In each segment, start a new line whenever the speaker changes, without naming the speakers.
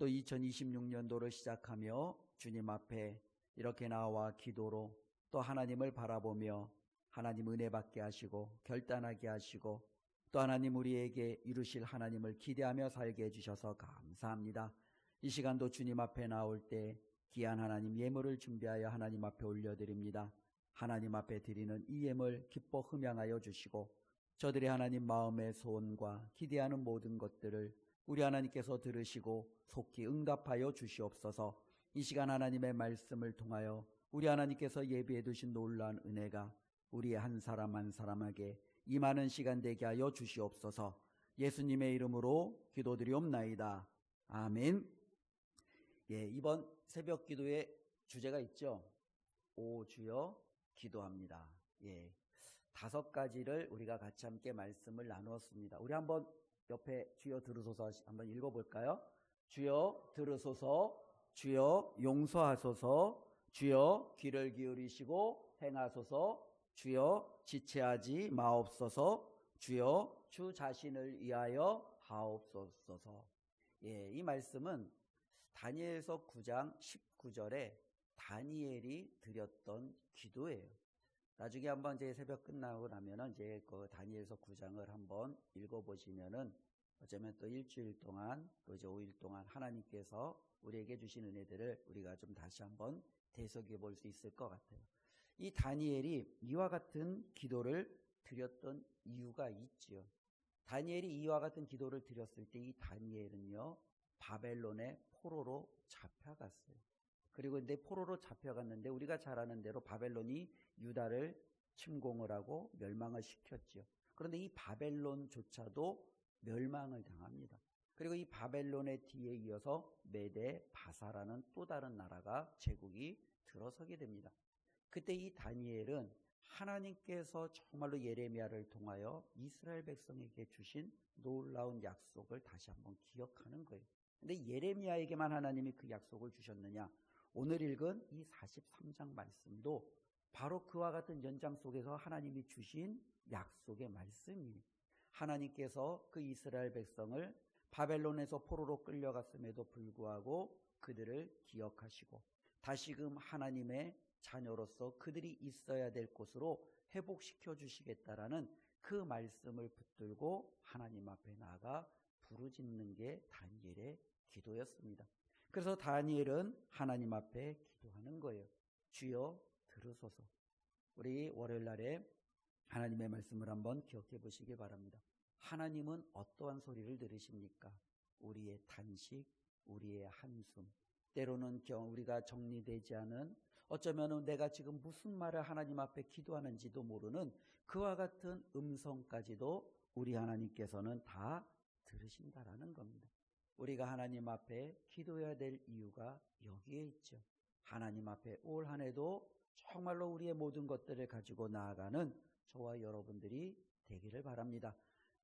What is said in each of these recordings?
또 2026년도를 시작하며 주님 앞에 이렇게 나와 기도로 또 하나님을 바라보며 하나님 은혜 받게 하시고 결단하게 하시고 또 하나님 우리에게 이루실 하나님을 기대하며 살게 해주셔서 감사합니다. 이 시간도 주님 앞에 나올 때 귀한 하나님 예물을 준비하여 하나님 앞에 올려드립니다. 하나님 앞에 드리는 이 예물 기뻐 흠양하여 주시고 저들의 하나님 마음의 소원과 기대하는 모든 것들을 우리 하나님께서 들으시고 속히 응답하여 주시옵소서. 이 시간 하나님의 말씀을 통하여 우리 하나님께서 예비해 두신 놀라운 은혜가 우리의 한 사람 한 사람에게 임하는 시간 되게 하여 주시옵소서. 예수님의 이름으로 기도드리옵나이다. 아멘. 이번 새벽 기도의 주제가 있죠. 오 주여 기도합니다. 5가지를 우리가 같이 함께 말씀을 나누었습니다. 우리 한번 옆에 주여 들으소서 한번 읽어볼까요? 주여 들으소서, 주여 용서하소서, 주여 귀를 기울이시고 행하소서, 주여 지체하지 마옵소서, 주여 주 자신을 위하여 하옵소서. 이 말씀은 다니엘서 9장 19절에 다니엘이 드렸던 기도예요. 나중에 한번 이제 새벽 끝나고 나면은 이제 그 다니엘서 9장을 한번 읽어보시면은 어쩌면 또 일주일 동안 또 이제 5일 동안 하나님께서 우리에게 주신 은혜들을 우리가 좀 다시 한번 되새겨 볼 수 있을 것 같아요. 이 다니엘이 이와 같은 기도를 드렸던 이유가 있지요. 다니엘이 이와 같은 기도를 드렸을 때 이 다니엘은요 바벨론의 포로로 잡혀갔어요. 그리고 이제 포로로 잡혀갔는데 우리가 잘 아는 대로 바벨론이 유다를 침공을 하고 멸망을 시켰지요. 그런데 이 바벨론조차도 멸망을 당합니다. 그리고 이 바벨론의 뒤에 이어서 메데 바사라는 또 다른 나라가 제국이 들어서게 됩니다. 그때 이 다니엘은 하나님께서 정말로 예레미야를 통하여 이스라엘 백성에게 주신 놀라운 약속을 다시 한번 기억하는 거예요. 근데 예레미야에게만 하나님이 그 약속을 주셨느냐? 오늘 읽은 이 43장 말씀도 바로 그와 같은 연장 속에서 하나님이 주신 약속의 말씀이에요. 하나님께서 그 이스라엘 백성을 바벨론에서 포로로 끌려갔음에도 불구하고 그들을 기억하시고 다시금 하나님의 자녀로서 그들이 있어야 될 곳으로 회복시켜 주시겠다라는 그 말씀을 붙들고 하나님 앞에 나아가 부르짖는 게 다니엘의 기도였습니다. 그래서 다니엘은 하나님 앞에 기도하는 거예요. 주여 들으소서. 우리 월요일 날에 하나님의 말씀을 한번 기억해 보시기 바랍니다. 하나님은 어떠한 소리를 들으십니까? 우리의 탄식, 우리의 한숨, 때로는 우리가 정리되지 않은 어쩌면 내가 지금 무슨 말을 하나님 앞에 기도하는지도 모르는 그와 같은 음성까지도 우리 하나님께서는 다 들으신다라는 겁니다. 우리가 하나님 앞에 기도해야 될 이유가 여기에 있죠. 하나님 앞에 올 한 해도 정말로 우리의 모든 것들을 가지고 나아가는 저와 여러분들이 되기를 바랍니다.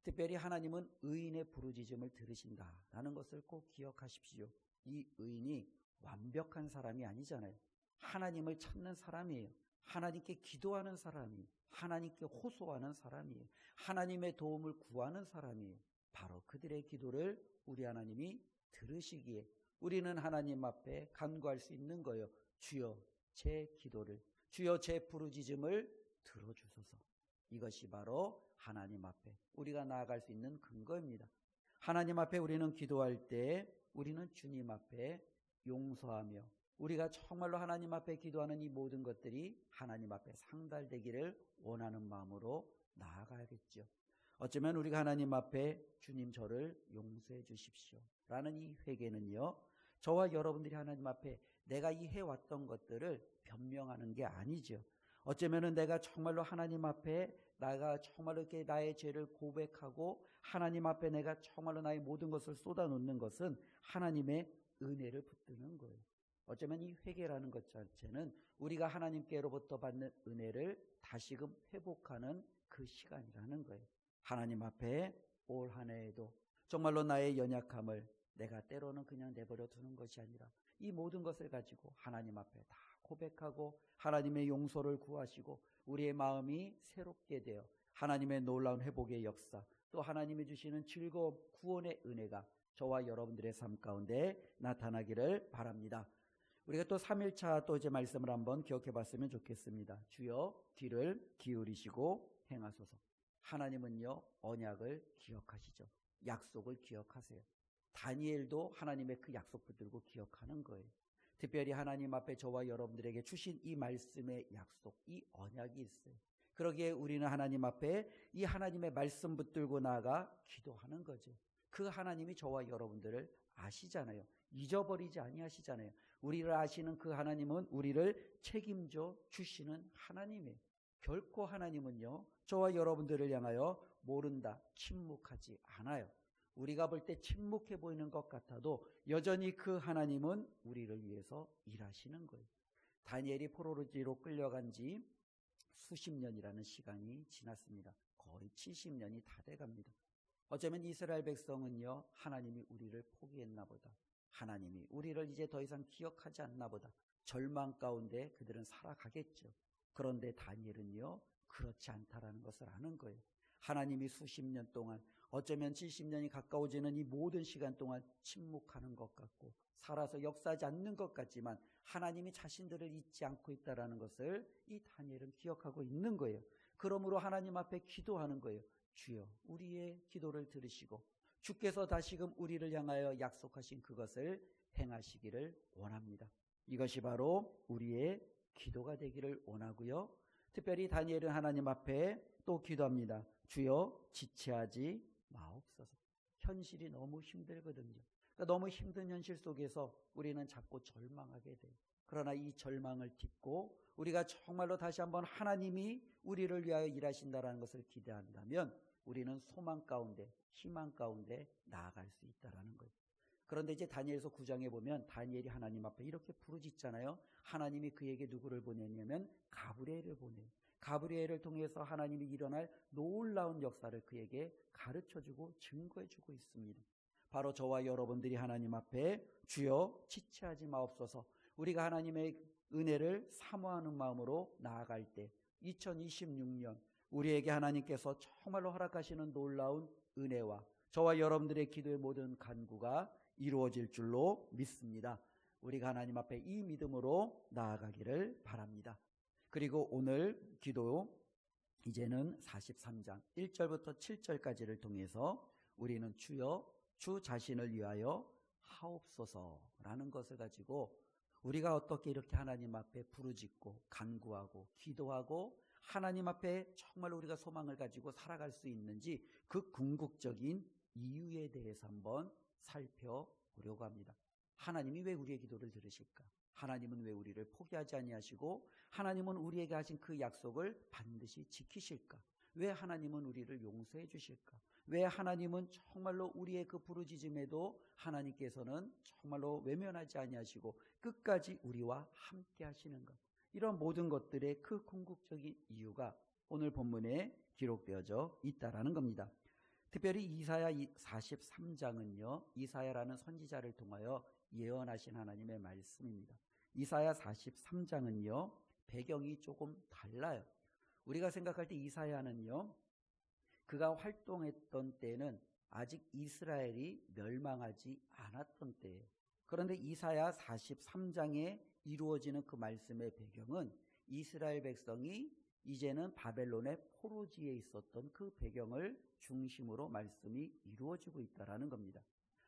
특별히 하나님은 의인의 부르짖음을 들으신다라는 것을 꼭 기억하십시오. 이 의인이 완벽한 사람이 아니잖아요. 하나님을 찾는 사람이에요. 하나님께 기도하는 사람이에요. 하나님께 호소하는 사람이에요. 하나님의 도움을 구하는 사람이에요. 바로 그들의 기도를 우리 하나님이 들으시기에 우리는 하나님 앞에 간구할 수 있는 거예요. 주여 제 기도를, 주여 제 부르짖음을 들어주소서. 이것이 바로 하나님 앞에 우리가 나아갈 수 있는 근거입니다. 하나님 앞에 우리는 기도할 때 우리는 주님 앞에 용서하며 우리가 정말로 하나님 앞에 기도하는 이 모든 것들이 하나님 앞에 상달되기를 원하는 마음으로 나아가야겠죠. 어쩌면 우리가 하나님 앞에 주님 저를 용서해 주십시오 라는 이 회개는요, 저와 여러분들이 하나님 앞에 내가 이 해왔던 것들을 변명하는 게 아니죠. 어쩌면은 내가 정말로 하나님 앞에 내가 정말로 이렇게 나의 죄를 고백하고 하나님 앞에 내가 정말로 나의 모든 것을 쏟아놓는 것은 하나님의 은혜를 붙드는 거예요. 어쩌면 이 회개라는 것 자체는 우리가 하나님께로부터 받는 은혜를 다시금 회복하는 그 시간이라는 거예요. 하나님 앞에 올 한 해에도 정말로 나의 연약함을 내가 때로는 그냥 내버려 두는 것이 아니라 이 모든 것을 가지고 하나님 앞에 다 고백하고 하나님의 용서를 구하시고 우리의 마음이 새롭게 되어 하나님의 놀라운 회복의 역사, 또 하나님이 주시는 즐거움, 구원의 은혜가 저와 여러분들의 삶 가운데 나타나기를 바랍니다. 우리가 또 3일차 또 이제 말씀을 한번 기억해 봤으면 좋겠습니다. 주여 귀를 기울이시고 행하소서. 하나님은요, 언약을 기억하시죠. 약속을 기억하세요. 다니엘도 하나님의 그 약속 붙들고 기억하는 거예요. 특별히 하나님 앞에 저와 여러분들에게 주신 이 말씀의 약속, 이 언약이 있어요. 그러기에 우리는 하나님 앞에 이 하나님의 말씀 붙들고 나아가 기도하는 거죠. 그 하나님이 저와 여러분들을 아시잖아요. 잊어버리지 아니하시잖아요. 우리를 아시는 그 하나님은 우리를 책임져 주시는 하나님이에요. 결코 하나님은요, 저와 여러분들을 향하여 모른다, 침묵하지 않아요. 우리가 볼 때 침묵해 보이는 것 같아도 여전히 그 하나님은 우리를 위해서 일하시는 거예요. 다니엘이 포로지로 끌려간 지 수십 년이라는 시간이 지났습니다. 거의 70년이 다 돼갑니다. 어쩌면 이스라엘 백성은요, 하나님이 우리를 포기했나 보다, 하나님이 우리를 이제 더 이상 기억하지 않나 보다, 절망 가운데 그들은 살아가겠죠. 그런데 다니엘은요, 그렇지 않다라는 것을 아는 거예요. 하나님이 수십 년 동안, 어쩌면 70년이 가까워지는 이 모든 시간 동안 침묵하는 것 같고 살아서 역사하지 않는 것 같지만 하나님이 자신들을 잊지 않고 있다는 것을 이 다니엘은 기억하고 있는 거예요. 그러므로 하나님 앞에 기도하는 거예요. 주여 우리의 기도를 들으시고 주께서 다시금 우리를 향하여 약속하신 그것을 행하시기를 원합니다. 이것이 바로 우리의 기도가 되기를 원하고요. 특별히 다니엘은 하나님 앞에 또 기도합니다. 주여 지체하지 마옵소서. 현실이 너무 힘들거든요. 그러니까 너무 힘든 현실 속에서 우리는 자꾸 절망하게 돼요. 그러나 이 절망을 딛고 우리가 정말로 다시 한번 하나님이 우리를 위하여 일하신다는 것을 기대한다면 우리는 소망 가운데, 희망 가운데 나아갈 수 있다는 거예요. 그런데 이제 다니엘서 9장에 보면 다니엘이 하나님 앞에 이렇게 부르짖잖아요. 하나님이 그에게 누구를 보내냐면 가브리엘을 보내요. 가브리엘을 통해서 하나님이 일어날 놀라운 역사를 그에게 가르쳐주고 증거해주고 있습니다. 바로 저와 여러분들이 하나님 앞에 주여 지체하지 마옵소서, 우리가 하나님의 은혜를 사모하는 마음으로 나아갈 때 2026년 우리에게 하나님께서 정말로 허락하시는 놀라운 은혜와 저와 여러분들의 기도의 모든 간구가 이루어질 줄로 믿습니다. 우리가 하나님 앞에 이 믿음으로 나아가기를 바랍니다. 그리고 오늘 기도 이제는 43장 1절부터 7절까지를 통해서 우리는 주여 주 자신을 위하여 하옵소서라는 것을 가지고 우리가 어떻게 이렇게 하나님 앞에 부르짖고 간구하고 기도하고 하나님 앞에 정말 우리가 소망을 가지고 살아갈 수 있는지 그 궁극적인 이유에 대해서 한번 살펴보려고 합니다. 하나님이 왜 우리의 기도를 들으실까? 하나님은 왜 우리를 포기하지 아니하시고 하나님은 우리에게 하신 그 약속을 반드시 지키실까? 왜 하나님은 우리를 용서해 주실까? 왜 하나님은 정말로 우리의 그 부르짖음에도 하나님께서는 정말로 외면하지 아니하시고 끝까지 우리와 함께 하시는가? 이런 모든 것들의 그 궁극적인 이유가 오늘 본문에 기록되어져 있다라는 겁니다. 특별히 이사야 43장은요, 이사야라는 선지자를 통하여 예언하신 하나님의 말씀입니다. 이사야 43장은요, 배경이 조금 달라요. 우리가 생각할 때 이사야는요, 그가 활동했던 때는 아직 이스라엘이 멸망하지 않았던 때예요. 그런데 이사야 43장에 이루어지는 그 말씀의 배경은 이스라엘 백성이 이제는 바벨론의 포로지에 있었던 그 배경을 중심으로 말씀이 이루어지고 있다는 겁니다.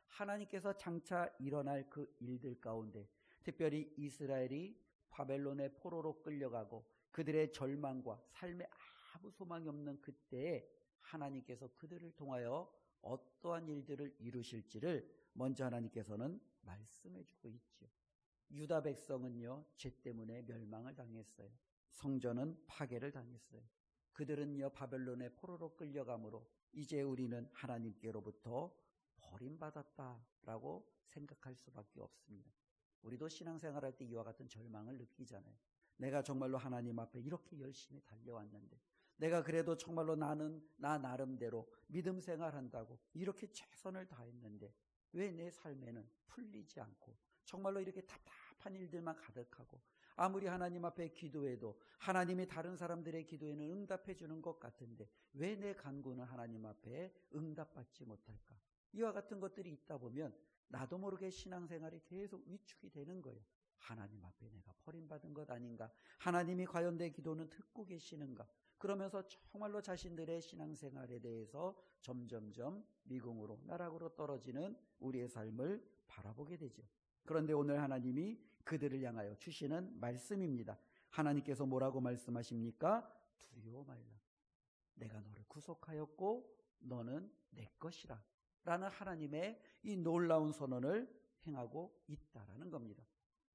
하나님께서 장차 일어날 그 일들 가운데 특별히 이스라엘이 바벨론의 포로로 끌려가고 그들의 절망과 삶에 아무 소망이 없는 그때에 하나님께서 그들을 통하여 어떠한 일들을 이루실지를 먼저 하나님께서는 말씀해주고 있죠. 유다 백성은요, 죄 때문에 멸망을 당했어요. 성전은 파괴를 당했어요. 그들은요, 바벨론의 포로로 끌려감으로 이제 우리는 하나님께로부터 버림받았다라고 생각할 수밖에 없습니다. 우리도 신앙생활할 때 이와 같은 절망을 느끼잖아요. 내가 정말로 하나님 앞에 이렇게 열심히 달려왔는데, 내가 그래도 정말로 나는 나 나름대로 믿음 생활한다고 이렇게 최선을 다했는데 왜 내 삶에는 풀리지 않고 정말로 이렇게 답답한 일들만 가득하고 아무리 하나님 앞에 기도해도 하나님이 다른 사람들의 기도에는 응답해 주는 것 같은데 왜 내 간구는 하나님 앞에 응답받지 못할까? 이와 같은 것들이 있다 보면 나도 모르게 신앙생활이 계속 위축이 되는 거예요. 하나님 앞에 내가 버림받은 것 아닌가? 하나님이 과연 내 기도는 듣고 계시는가? 그러면서 정말로 자신들의 신앙생활에 대해서 점점점 미궁으로 나락으로 떨어지는 우리의 삶을 바라보게 되죠. 그런데 오늘 하나님이 그들을 향하여 주시는 말씀입니다. 하나님께서 뭐라고 말씀하십니까? 두려워 말라. 내가 너를 구속하였고 너는 내 것이라 라는 하나님의 이 놀라운 선언을 행하고 있다라는 겁니다.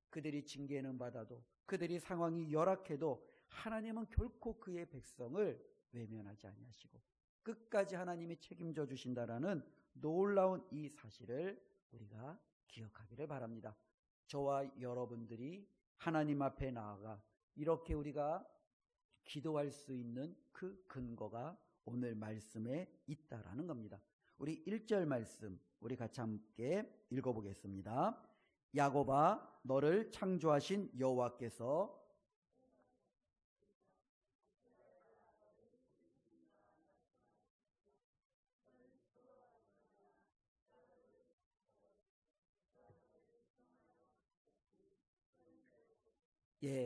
그들이 징계는 받아도, 그들이 상황이 열악해도 하나님은 결코 그의 백성을 외면하지 아니하시고 끝까지 하나님이 책임져 주신다라는 놀라운 이 사실을 우리가 기억하기를 바랍니다. 저와 여러분들이 하나님 앞에 나아가 이렇게 우리가 기도할 수 있는 그 근거가 오늘 말씀에 있다라는 겁니다. 우리 1절 말씀 우리 같이 함께 읽어보겠습니다. 야곱아, 너를 창조하신 여호와께서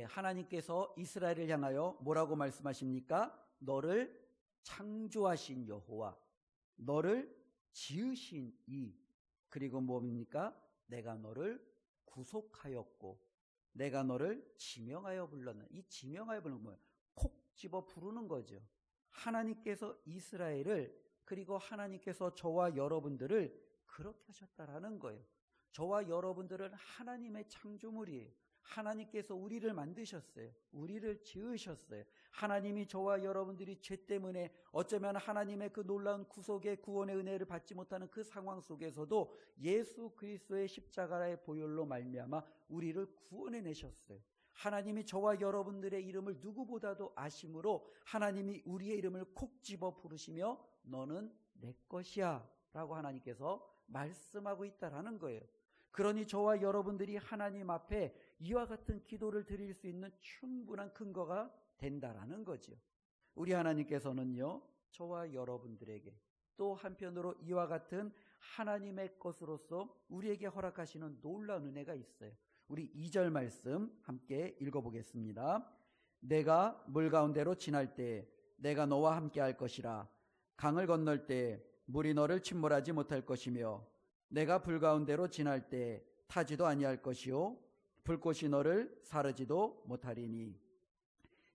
하나님께서 이스라엘을 향하여 뭐라고 말씀하십니까? 너를 창조하신 여호와, 너를 지으신 이, 그리고 뭡니까? 내가 너를 구속하였고 내가 너를 지명하여 불렀는, 이 지명하여 부르는 거예요. 콕 집어 부르는 거죠. 하나님께서 이스라엘을, 그리고 하나님께서 저와 여러분들을 그렇게 하셨다라는 거예요. 저와 여러분들은 하나님의 창조물이에요. 하나님께서 우리를 만드셨어요. 우리를 지으셨어요. 하나님이 저와 여러분들이 죄 때문에 어쩌면 하나님의 그 놀라운 구속의 구원의 은혜를 받지 못하는 그 상황 속에서도 예수 그리스도의 십자가의 보혈로 말미암아 우리를 구원해 내셨어요. 하나님이 저와 여러분들의 이름을 누구보다도 아심으로 하나님이 우리의 이름을 콕 집어 부르시며 너는 내 것이야 라고 하나님께서 말씀하고 있다라는 거예요. 그러니 저와 여러분들이 하나님 앞에 이와 같은 기도를 드릴 수 있는 충분한 근거가 된다라는 거죠. 우리 하나님께서는요, 저와 여러분들에게 또 한편으로 이와 같은 하나님의 것으로서 우리에게 허락하시는 놀라운 은혜가 있어요. 우리 2절 말씀 함께 읽어보겠습니다. 내가 물 가운데로 지날 때 내가 너와 함께 할 것이라. 강을 건널 때 물이 너를 침몰하지 못할 것이며 내가 불 가운데로 지날 때 타지도 아니할 것이요 불꽃이 너를 사르지도 못하리니.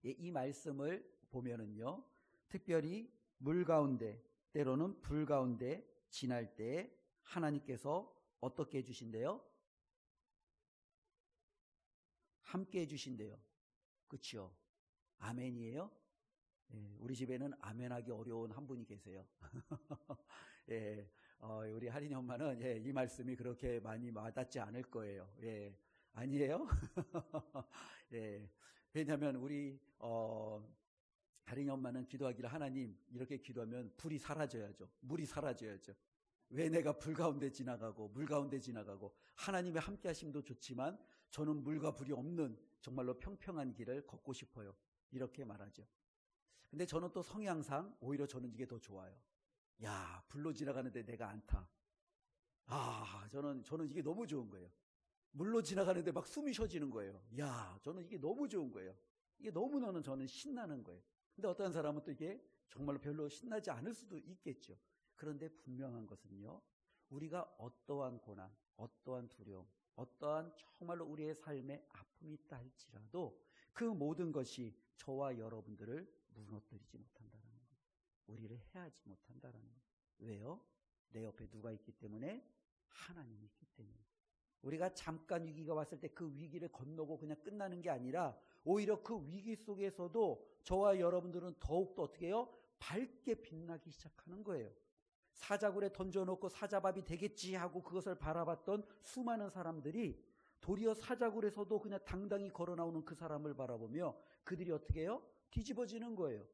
이 말씀을 보면은요, 특별히 물 가운데 때로는 불 가운데 지날 때 하나님께서 어떻게 해주신대요? 함께 해주신대요. 그렇죠? 아멘이에요? 우리 집에는 아멘하기 어려운 한 분이 계세요. 우리 할인이 엄마는 이 말씀이 그렇게 많이 와닿지 않을 거예요. 아니에요? 왜냐하면 우리 할인이 엄마는 기도하기를 하나님 이렇게 기도하면 불이 사라져야죠. 물이 사라져야죠. 왜 내가 불 가운데 지나가고 물 가운데 지나가고 하나님의 함께 하심도 좋지만 저는 물과 불이 없는 정말로 평평한 길을 걷고 싶어요. 이렇게 말하죠. 근데 저는 또 성향상 오히려 저는 이게 더 좋아요. 야, 불로 지나가는데 내가 안 타. 저는 이게 너무 좋은 거예요. 물로 지나가는데 막 숨이 쉬어지는 거예요. 야, 저는 이게 너무 좋은 거예요. 이게 너무너무 저는 신나는 거예요. 근데 어떤 사람은 또 이게 정말로 별로 신나지 않을 수도 있겠죠. 그런데 분명한 것은요, 우리가 어떠한 고난, 어떠한 두려움, 어떠한 정말로 우리의 삶에 아픔이 있다 할지라도 그 모든 것이 저와 여러분들을 무너뜨리지 못한다는 거예요. 우리를 해하지 못한다는 거예요. 왜요? 내 옆에 누가 있기 때문에? 하나님이 있기 때문에. 우리가 잠깐 위기가 왔을 때 그 위기를 건너고 그냥 끝나는 게 아니라 오히려 그 위기 속에서도 저와 여러분들은 더욱더 어떻게 해요? 밝게 빛나기 시작하는 거예요. 사자굴에 던져놓고 사자밥이 되겠지 하고 그것을 바라봤던 수많은 사람들이 도리어 사자굴에서도 그냥 당당히 걸어나오는 그 사람을 바라보며 그들이 어떻게 해요? 뒤집어지는 거예요.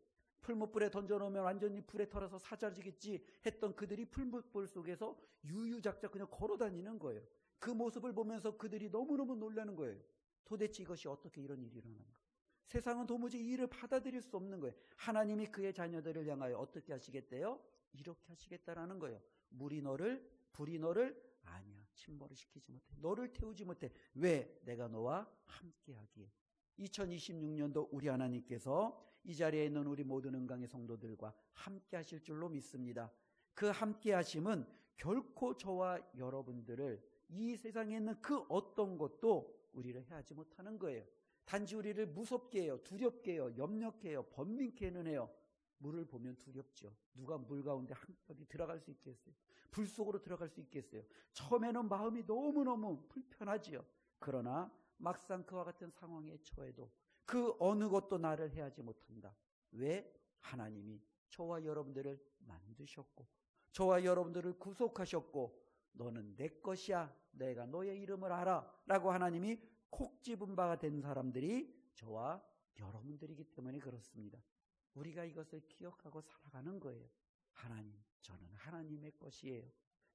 풀무불에 던져놓으면 완전히 불에 털어서 사라지겠지 했던 그들이 풀무불 속에서 유유작작 그냥 걸어다니는 거예요. 그 모습을 보면서 그들이 너무너무 놀라는 거예요. 도대체 이것이 어떻게 이런 일이 일어나는가? 세상은 도무지 이 일을 받아들일 수 없는 거예요. 하나님이 그의 자녀들을 향하여 어떻게 하시겠대요? 이렇게 하시겠다라는 거예요. 불이 너를 아니야. 침몰을 시키지 못해. 너를 태우지 못해. 왜? 내가 너와 함께하기에. 2026년도 우리 하나님께서 이 자리에 있는 우리 모든 은강의 성도들과 함께 하실 줄로 믿습니다. 그 함께 하심은 결코 저와 여러분들을 이 세상에 있는 그 어떤 것도 우리를 해하지 못하는 거예요. 단지 우리를 무섭게 해요. 두렵게 해요. 염려케 해요. 번민케는 해요. 물을 보면 두렵죠. 누가 물 가운데 한껏이 들어갈 수 있겠어요? 불 속으로 들어갈 수 있겠어요? 처음에는 마음이 너무너무 불편하지요. 그러나 막상 그와 같은 상황에 처해도 그 어느 것도 나를 해하지 못한다. 왜? 하나님이 저와 여러분들을 만드셨고 저와 여러분들을 구속하셨고 너는 내 것이야. 내가 너의 이름을 알아. 라고 하나님이 콕 집은 바가 된 사람들이 저와 여러분들이기 때문에 그렇습니다. 우리가 이것을 기억하고 살아가는 거예요. 하나님, 저는 하나님의 것이에요.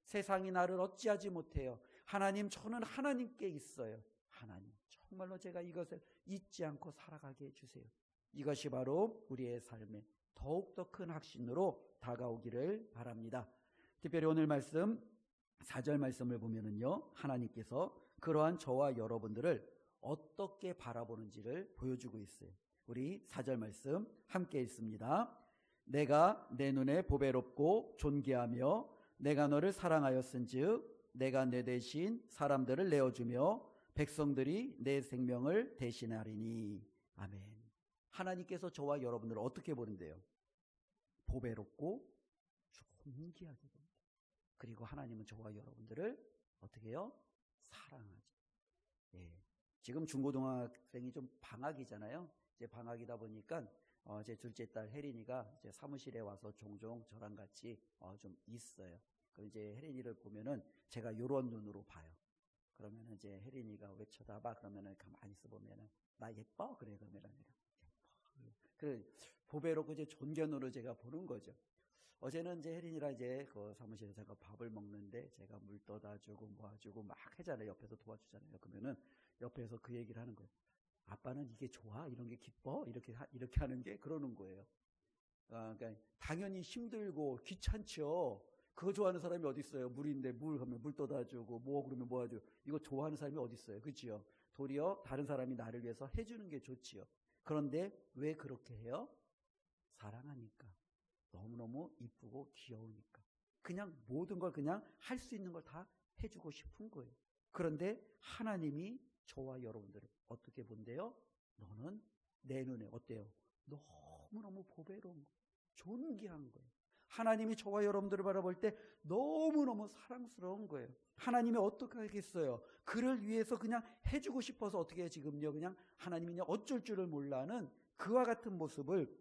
세상이 나를 어찌하지 못해요. 하나님, 저는 하나님께 있어요. 하나님, 정말로 제가 이것을 잊지 않고 살아가게 해주세요. 이것이 바로 우리의 삶에 더욱더 큰 확신으로 다가오기를 바랍니다. 특별히 오늘 말씀 4절 말씀을 보면은요, 하나님께서 그러한 저와 여러분들을 어떻게 바라보는지를 보여주고 있어요. 우리 4절 말씀 함께 읽습니다. 내가 내 눈에 보배롭고 존귀하며 내가 너를 사랑하였은즉 내가 내 대신 사람들을 내어주며 백성들이 내 생명을 대신하리니. 아멘. 하나님께서 저와 여러분들을 어떻게 보는데요? 보배롭고 존귀하게 봅니다. 그리고 하나님은 저와 여러분들을 어떻게 해요? 사랑하죠. 예. 지금 중고등학생이 좀 방학이잖아요. 이제 방학이다 보니까 제 둘째 딸 혜린이가 이제 사무실에 와서 종종 저랑 같이 좀 있어요. 그럼 이제 혜린이를 보면은 제가 요런 눈으로 봐요. 그러면은 이제 혜린이가 왜 쳐다봐? 그러면은 가만히 있어 보면은 나 예뻐? 그래. 그러면은 내가 예뻐. 그 보배롭고 이제 존견으로 제가 보는 거죠. 어제는 이제 혜린이랑 이제 그 사무실에 제가 밥을 먹는데 제가 물 떠다 주고 모아주고 막 하잖아요. 옆에서 도와주잖아요. 그러면은 옆에서 그 얘기를 하는 거예요. 아빠는 이게 좋아? 이런 게 기뻐? 이렇게 하는 게 그러는 거예요. 그러니까 당연히 힘들고 귀찮죠. 그거 좋아하는 사람이 어디 있어요? 물인데 물 하면 물 떠다 주고 뭐 그러면 모아주고 이거 좋아하는 사람이 어디 있어요? 그렇죠? 도리어 다른 사람이 나를 위해서 해주는 게 좋지요. 그런데 왜 그렇게 해요? 사랑하니까. 너무너무 이쁘고 귀여우니까. 그냥 모든 걸 그냥 할 수 있는 걸 다 해주고 싶은 거예요. 그런데 하나님이 저와 여러분들을 어떻게 본대요? 너는 내 눈에 어때요? 너무너무 보배로운 거예요. 존귀한 거예요. 하나님이 저와 여러분들을 바라볼 때 너무너무 사랑스러운 거예요. 하나님이 어떻게 하겠어요? 그를 위해서 그냥 해주고 싶어서 어떻게 해요? 지금요 그냥 하나님이 그냥 어쩔 줄을 몰라는 그와 같은 모습을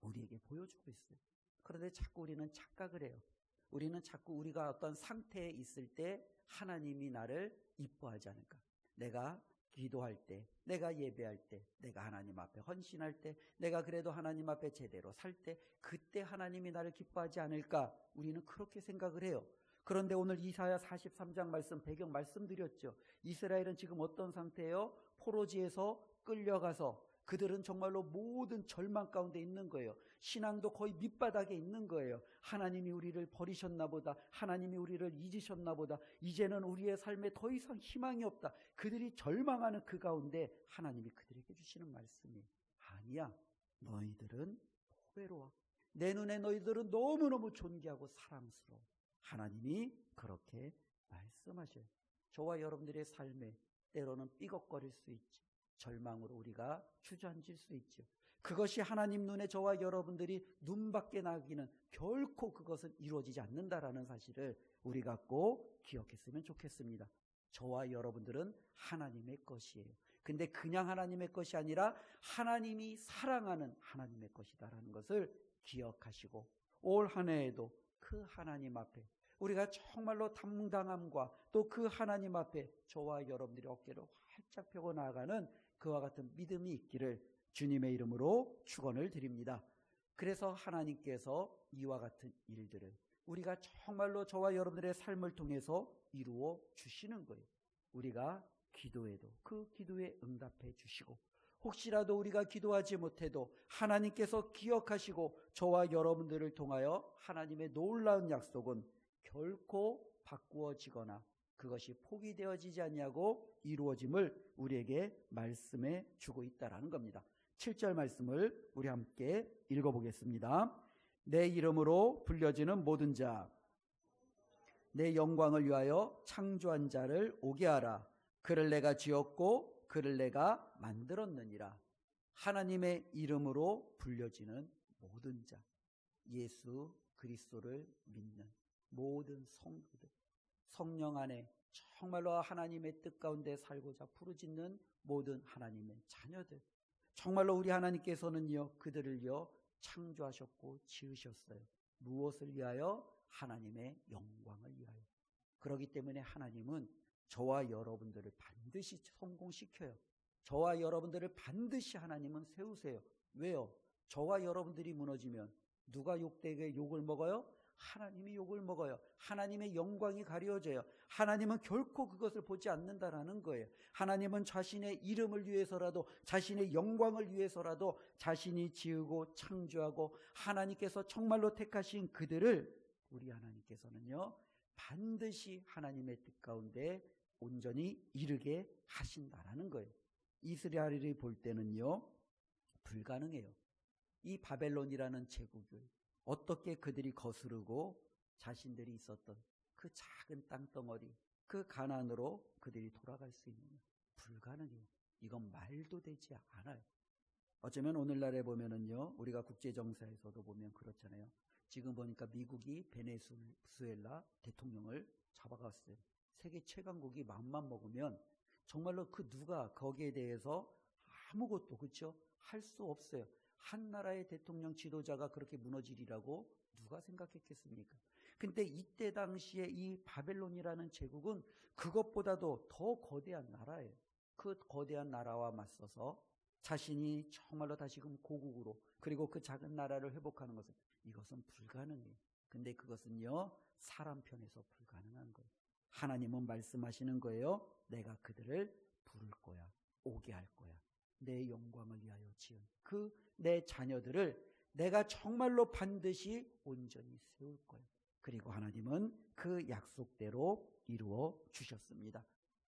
우리에게 보여주고 있어요. 그런데 자꾸 우리는 착각을 해요. 우리는 자꾸 우리가 어떤 상태에 있을 때 하나님이 나를 이뻐하지 않을까. 내가 기도할 때, 내가 예배할 때, 내가 하나님 앞에 헌신할 때, 내가 그래도 하나님 앞에 제대로 살 때, 그때 하나님이 나를 기뻐하지 않을까. 우리는 그렇게 생각을 해요. 그런데 오늘 이사야 43장 말씀, 배경 말씀드렸죠. 이스라엘은 지금 어떤 상태예요? 포로지에서 끌려가서 그들은 정말로 모든 절망 가운데 있는 거예요. 신앙도 거의 밑바닥에 있는 거예요. 하나님이 우리를 버리셨나 보다. 하나님이 우리를 잊으셨나 보다. 이제는 우리의 삶에 더 이상 희망이 없다. 그들이 절망하는 그 가운데 하나님이 그들에게 주시는 말씀이 아니야. 너희들은 보배로워. 내 눈에 너희들은 너무너무 존귀하고 사랑스러워. 하나님이 그렇게 말씀하셔요. 저와 여러분들의 삶에 때로는 삐걱거릴 수 있지. 절망으로 우리가 주저앉을 수 있죠. 그것이 하나님 눈에 저와 여러분들이 눈밖에 나기는 결코 그것은 이루어지지 않는다라는 사실을 우리가 꼭 기억했으면 좋겠습니다. 저와 여러분들은 하나님의 것이에요. 근데 그냥 하나님의 것이 아니라 하나님이 사랑하는 하나님의 것이다라는 것을 기억하시고 올 한 해에도 그 하나님 앞에 우리가 정말로 당당함과 또 그 하나님 앞에 저와 여러분들이 어깨를 활짝 펴고 나아가는 그와 같은 믿음이 있기를 주님의 이름으로 축원을 드립니다. 그래서 하나님께서 이와 같은 일들을 우리가 정말로 저와 여러분들의 삶을 통해서 이루어 주시는 거예요. 우리가 기도해도 그 기도에 응답해 주시고 혹시라도 우리가 기도하지 못해도 하나님께서 기억하시고 저와 여러분들을 통하여 하나님의 놀라운 약속은 결코 바꾸어지거나 그것이 포기되어지지 않냐고 이루어짐을 우리에게 말씀해 주고 있다라는 겁니다. 7절 말씀을 우리 함께 읽어보겠습니다. 내 이름으로 불려지는 모든 자, 내 영광을 위하여 창조한 자를 오게 하라. 그를 내가 지었고 그를 내가 만들었느니라. 하나님의 이름으로 불려지는 모든 자, 예수 그리스도를 믿는 모든 성도들, 성령 안에 정말로 하나님의 뜻 가운데 살고자 부르짖는 모든 하나님의 자녀들, 정말로 우리 하나님께서는요 그들을요 창조하셨고 지으셨어요. 무엇을 위하여? 하나님의 영광을 위하여. 그렇기 때문에 하나님은 저와 여러분들을 반드시 성공시켜요. 저와 여러분들을 반드시 하나님은 세우세요. 왜요? 저와 여러분들이 무너지면 누가 욕되게 욕을 먹어요? 하나님이 욕을 먹어요. 하나님의 영광이 가려져요. 하나님은 결코 그것을 보지 않는다라는 거예요. 하나님은 자신의 이름을 위해서라도, 자신의 영광을 위해서라도 자신이 지으고 창조하고 하나님께서 정말로 택하신 그들을 우리 하나님께서는요 반드시 하나님의 뜻 가운데 온전히 이르게 하신다라는 거예요. 이스라엘이 볼 때는요 불가능해요. 이 바벨론이라는 제국을 어떻게 그들이 거스르고 자신들이 있었던 그 작은 땅덩어리, 그 가나안으로 그들이 돌아갈 수 있느냐? 불가능해요. 이건 말도 되지 않아요. 어쩌면 오늘날에 보면은요 우리가 국제정세에서도 보면 그렇잖아요. 지금 보니까 미국이 베네수엘라 대통령을 잡아갔어요. 세계 최강국이 마음만 먹으면 정말로 그 누가 거기에 대해서 아무것도 그렇죠? 할 수 없어요. 한 나라의 대통령 지도자가 그렇게 무너지리라고 누가 생각했겠습니까? 근데 이때 당시에 이 바벨론이라는 제국은 그것보다도 더 거대한 나라예요. 그 거대한 나라와 맞서서 자신이 정말로 다시금 고국으로 그리고 그 작은 나라를 회복하는 것은 이것은 불가능해요. 근데 그것은요 사람 편에서 불가능한 거예요. 하나님은 말씀하시는 거예요. 내가 그들을 부를 거야. 오게 할 거야. 내 영광을 위하여 지은 그 내 자녀들을 내가 정말로 반드시 온전히 세울 거야. 그리고 하나님은 그 약속대로 이루어 주셨습니다.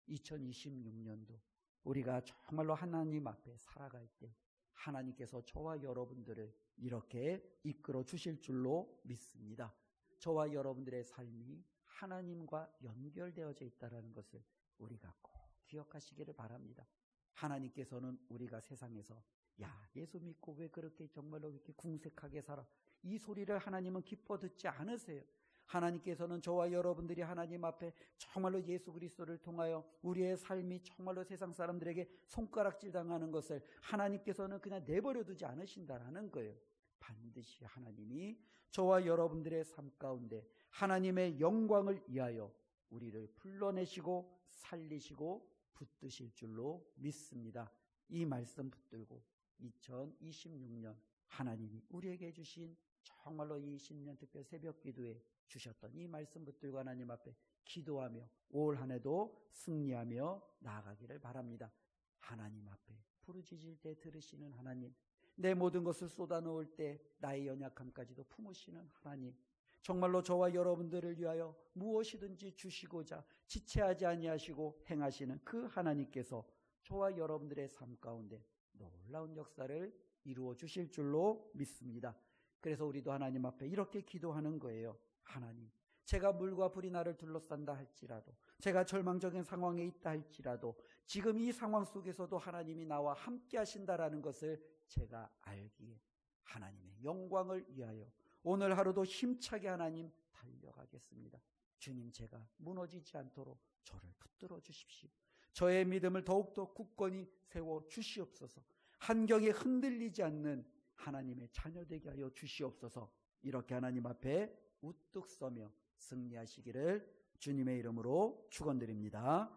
2026년도 우리가 정말로 하나님 앞에 살아갈 때 하나님께서 저와 여러분들을 이렇게 이끌어 주실 줄로 믿습니다. 저와 여러분들의 삶이 하나님과 연결되어져 있다는 것을 우리가 꼭 기억하시기를 바랍니다. 하나님께서는 우리가 세상에서 야 예수 믿고 왜 그렇게 정말로 그렇게 궁색하게 살아? 이 소리를 하나님은 기뻐 듣지 않으세요. 하나님께서는 저와 여러분들이 하나님 앞에 정말로 예수 그리스도를 통하여 우리의 삶이 정말로 세상 사람들에게 손가락질 당하는 것을 하나님께서는 그냥 내버려 두지 않으신다라는 거예요. 반드시 하나님이 저와 여러분들의 삶 가운데 하나님의 영광을 위하여 우리를 불러내시고 살리시고 붙드실 줄로 믿습니다. 이 말씀 붙들고 2026년 하나님이 우리에게 주신 정말로 이 신년 특별 새벽 기도에 주셨던 이 말씀 붙들고 하나님 앞에 기도하며 올 한 해도 승리하며 나아가기를 바랍니다. 하나님 앞에 부르짖을 때 들으시는 하나님, 내 모든 것을 쏟아놓을 때 나의 연약함까지도 품으시는 하나님, 정말로 저와 여러분들을 위하여 무엇이든지 주시고자 지체하지 아니하시고 행하시는 그 하나님께서 저와 여러분들의 삶 가운데 놀라운 역사를 이루어 주실 줄로 믿습니다. 그래서 우리도 하나님 앞에 이렇게 기도하는 거예요. 하나님, 제가 물과 불이 나를 둘러싼다 할지라도, 제가 절망적인 상황에 있다 할지라도 지금 이 상황 속에서도 하나님이 나와 함께 하신다라는 것을 제가 알기에 하나님의 영광을 위하여 오늘 하루도 힘차게 하나님 달려가겠습니다. 주님, 제가 무너지지 않도록 저를 붙들어 주십시오. 저의 믿음을 더욱더 굳건히 세워 주시옵소서. 환경에 흔들리지 않는 하나님의 자녀 되게 하여 주시옵소서. 이렇게 하나님 앞에 우뚝 서며 승리하시기를 주님의 이름으로 축원드립니다.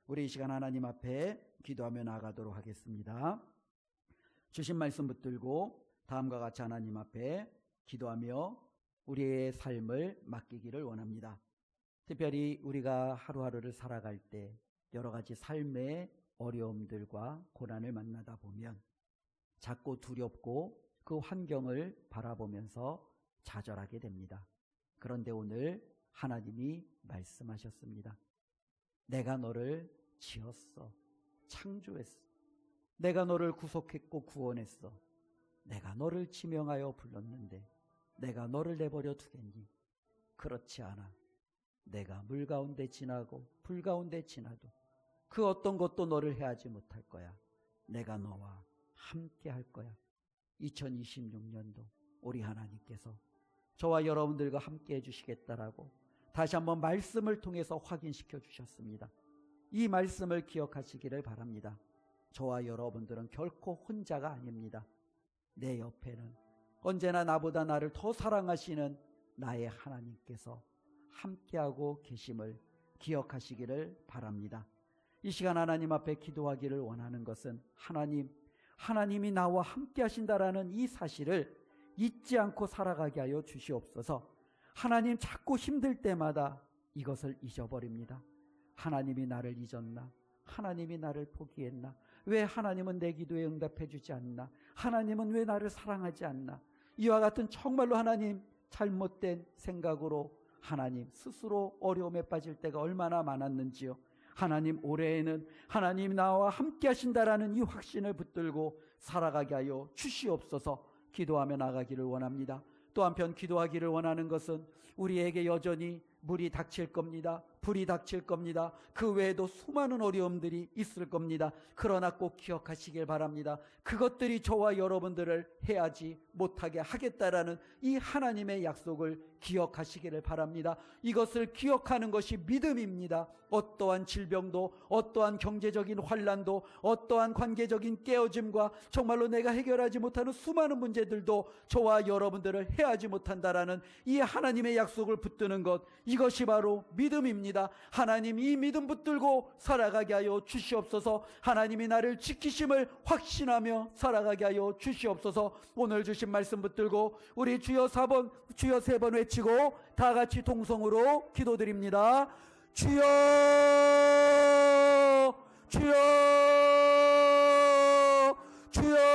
우리 이 시간 하나님 앞에 기도하며 나아가도록 하겠습니다. 주신 말씀 붙들고 다음과 같이 하나님 앞에 기도하며 우리의 삶을 맡기기를 원합니다. 특별히 우리가 하루하루를 살아갈 때 여러 가지 삶의 어려움들과 고난을 만나다 보면 자꾸 두렵고 그 환경을 바라보면서 좌절하게 됩니다. 그런데 오늘 하나님이 말씀하셨습니다. 내가 너를 지었어. 창조했어. 내가 너를 구속했고 구원했어. 내가 너를 지명하여 불렀는데 내가 너를 내버려 두겠니? 그렇지 않아. 내가 물 가운데 지나고 불 가운데 지나도 그 어떤 것도 너를 해하지 못할 거야. 내가 너와 함께 할 거야. 2026년도 우리 하나님께서 저와 여러분들과 함께 해주시겠다라고 다시 한번 말씀을 통해서 확인시켜 주셨습니다. 이 말씀을 기억하시기를 바랍니다. 저와 여러분들은 결코 혼자가 아닙니다. 내 옆에는 언제나 나보다 나를 더 사랑하시는 나의 하나님께서 함께하고 계심을 기억하시기를 바랍니다. 이 시간 하나님 앞에 기도하기를 원하는 것은 하나님이 나와 함께 하신다라는 이 사실을 잊지 않고 살아가게 하여 주시옵소서. 하나님 자꾸 힘들 때마다 이것을 잊어버립니다. 하나님이 나를 잊었나? 하나님이 나를 포기했나? 왜 하나님은 내 기도에 응답해 주지 않나? 하나님은 왜 나를 사랑하지 않나? 이와 같은 정말로 하나님 잘못된 생각으로 하나님 스스로 어려움에 빠질 때가 얼마나 많았는지요. 하나님 올해에는 하나님 나와 함께 하신다라는 이 확신을 붙들고 살아가게 하여 주시옵소서. 기도하며 나가기를 원합니다. 또 한편 기도하기를 원하는 것은 우리에게 여전히 물이 닥칠 겁니다. 불이 닥칠 겁니다. 그 외에도 수많은 어려움들이 있을 겁니다. 그러나 꼭 기억하시길 바랍니다. 그것들이 저와 여러분들을 해하지 못하게 하겠다라는 이 하나님의 약속을 기억하시기를 바랍니다. 이것을 기억하는 것이 믿음입니다. 어떠한 질병도, 어떠한 경제적인 환난도, 어떠한 관계적인 깨어짐과 정말로 내가 해결하지 못하는 수많은 문제들도 저와 여러분들을 해하지 못한다라는 이 하나님의 약속을 붙드는 것, 이것이 바로 믿음입니다. 하나님 이 믿음 붙들고 살아가게 하여 주시옵소서. 하나님이 나를 지키심을 확신하며 살아가게 하여 주시옵소서. 오늘 주신 말씀 붙들고 우리 주여 4번, 주여 3번 외치고 다 같이 동성으로 기도드립니다. 주여, 주여, 주여.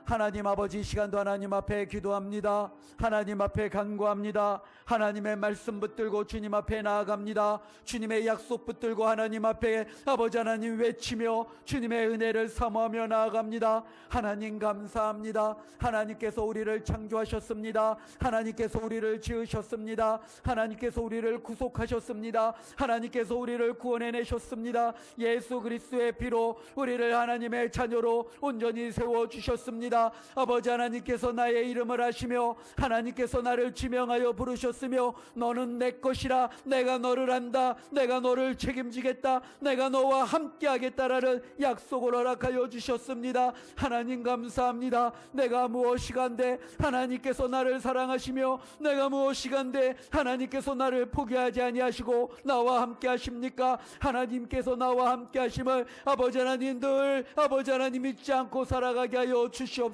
하나님 아버지, 이 시간도 하나님 앞에 기도합니다. 하나님 앞에 간구합니다. 하나님의 말씀 붙들고 주님 앞에 나아갑니다. 주님의 약속 붙들고 하나님 앞에 아버지 하나님 외치며 주님의 은혜를 사모하며 나아갑니다. 하나님 감사합니다. 하나님께서 우리를 창조하셨습니다. 하나님께서 우리를 지으셨습니다. 하나님께서 우리를 구속하셨습니다. 하나님께서 우리를 구원해내셨습니다. 예수 그리스도의 피로 우리를 하나님의 자녀로 온전히 세워주셨습니다. 아버지 하나님께서 나의 이름을 아시며 하나님께서 나를 지명하여 부르셨으며 너는 내 것이라, 내가 너를 안다, 내가 너를 책임지겠다, 내가 너와 함께하겠다라는 약속을 허락하여 주셨습니다. 하나님 감사합니다. 내가 무엇이간데 하나님께서 나를 사랑하시며 내가 무엇이간데 하나님께서 나를 포기하지 아니하시고 나와 함께 하십니까? 하나님께서 나와 함께 하심을 아버지 하나님 늘 아버지 하나님 잊지 않고 살아가게 하여 주시옵소서.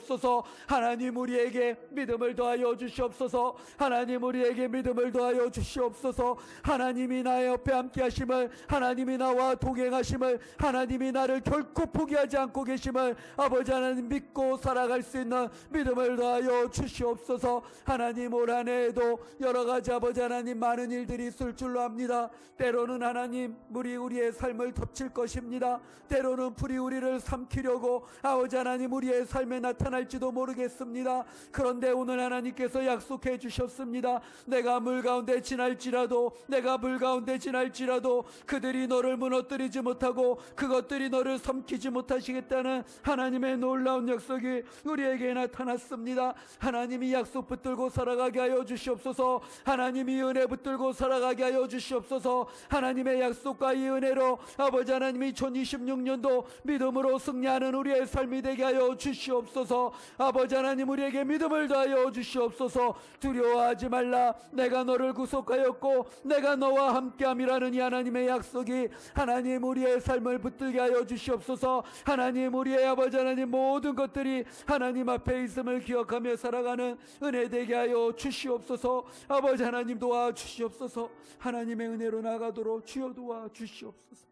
하나님 우리에게 믿음을 더하여 주시옵소서. 하나님 우리에게 믿음을 더하여 주시옵소서. 하나님이 나의 옆에 함께 하심을, 하나님이 나와 동행하심을, 하나님이 나를 결코 포기하지 않고 계심을 아버지 하나님 믿고 살아갈 수 있는 믿음을 더하여 주시옵소서. 하나님 올 한 해에도 여러 가지 아버지 하나님 많은 일들이 있을 줄로 압니다. 때로는 하나님 물이 우리의 삶을 덮칠 것입니다. 때로는 불이 우리를 삼키려고 아버지 하나님 우리의 삶에 나타날지도 모르겠습니다. 그런데 오늘 하나님께서 약속해 주셨습니다. 내가 물 가운데 지날지라도, 내가 물 가운데 지날지라도 그들이 너를 무너뜨리지 못하고 그것들이 너를 삼키지 못하시겠다는 하나님의 놀라운 약속이 우리에게 나타났습니다. 하나님이 약속 붙들고 살아가게 하여 주시옵소서. 하나님이 은혜 붙들고 살아가게 하여 주시옵소서. 하나님의 약속과 이 은혜로 아버지 하나님이 2026년도 믿음으로 승리하는 우리의 삶이 되게 하여 주시옵소서. 아버지 하나님 우리에게 믿음을 더하여 주시옵소서. 두려워하지 말라, 내가 너를 구속하였고 내가 너와 함께함이라는 이 하나님의 약속이 하나님 우리의 삶을 붙들게 하여 주시옵소서. 하나님 우리의 아버지 하나님 모든 것들이 하나님 앞에 있음을 기억하며 살아가는 은혜 되게 하여 주시옵소서. 아버지 하나님 도와주시옵소서. 하나님의 은혜로 나가도록 주여 도와주시옵소서.